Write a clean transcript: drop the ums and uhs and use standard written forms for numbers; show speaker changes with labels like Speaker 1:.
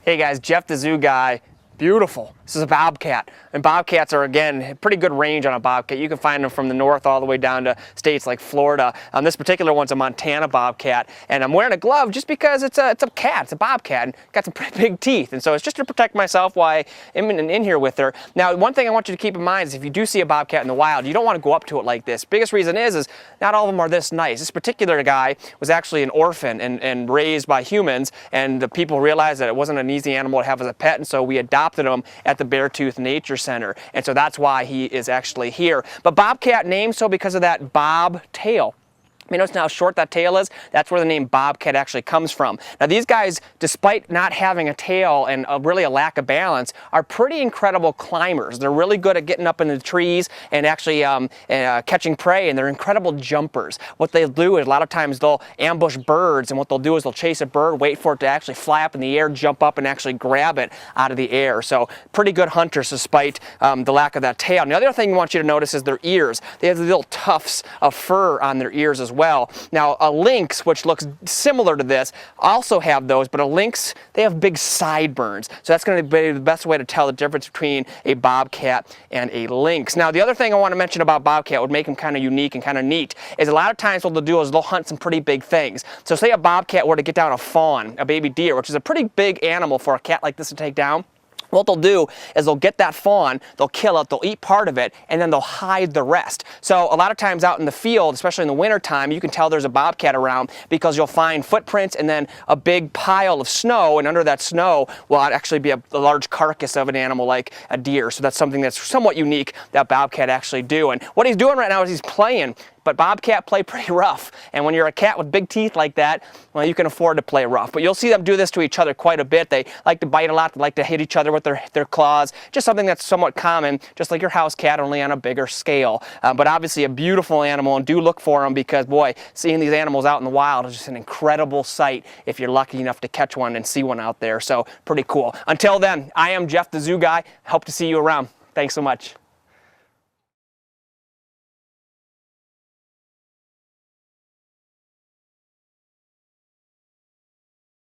Speaker 1: Hey guys, Jeff the Zoo Guy. Beautiful. This is a bobcat, and bobcats are, again, pretty good range on a bobcat. You can find them from the north all the way down to states like Florida. This particular one's a Montana bobcat, and I'm wearing a glove just because it's a cat, it's a bobcat, and got some pretty big teeth, and so it's just to protect myself while I'm in here with her. Now, one thing I want you to keep in mind is if you do see a bobcat in the wild, you don't want to go up to it like this. Biggest reason is not all of them are this nice. This particular guy was actually an orphan and raised by humans, and the people realized that it wasn't an easy animal to have as a pet, and so we adopted him at the Beartooth Nature Center, and so that's why he is actually here. But bobcat named so because of that bob tail. You notice how short that tail is? That's where the name bobcat actually comes from. Now these guys, despite not having a tail and really a lack of balance, are pretty incredible climbers. They're really good at getting up in the trees and actually catching prey, and they're incredible jumpers. What they'll do is a lot of times they'll ambush birds, and what they'll do is they'll chase a bird, wait for it to actually fly up in the air, jump up and actually grab it out of the air. So pretty good hunters despite the lack of that tail. And the other thing I want you to notice is their ears. They have these little tufts of fur on their ears as well. Now a lynx, which looks similar to this, also have those, but a lynx, they have big sideburns. So that's going to be the best way to tell the difference between a bobcat and a lynx. Now the other thing I want to mention about bobcat would make them kind of unique and kind of neat is a lot of times what they'll do is they'll hunt some pretty big things. So say a bobcat were to get down a fawn, a baby deer, which is a pretty big animal for a cat like this to take down. What they'll do is they'll get that fawn, they'll kill it, they'll eat part of it, and then they'll hide the rest. So a lot of times out in the field, especially in the winter time, you can tell there's a bobcat around because you'll find footprints and then a big pile of snow, and under that snow will actually be a large carcass of an animal like a deer. So that's something that's somewhat unique that bobcat actually do. And what he's doing right now is he's playing. But bobcat play pretty rough, and when you're a cat with big teeth like that, well, you can afford to play rough. But you'll see them do this to each other quite a bit. They like to bite a lot, they like to hit each other with their claws, just something that's somewhat common, just like your house cat, only on a bigger scale. But obviously a beautiful animal, and do look for them because, boy, seeing these animals out in the wild is just an incredible sight if you're lucky enough to catch one and see one out there. So pretty cool. Until then, I am Jeff the Zoo Guy. Hope to see you around. Thanks so much.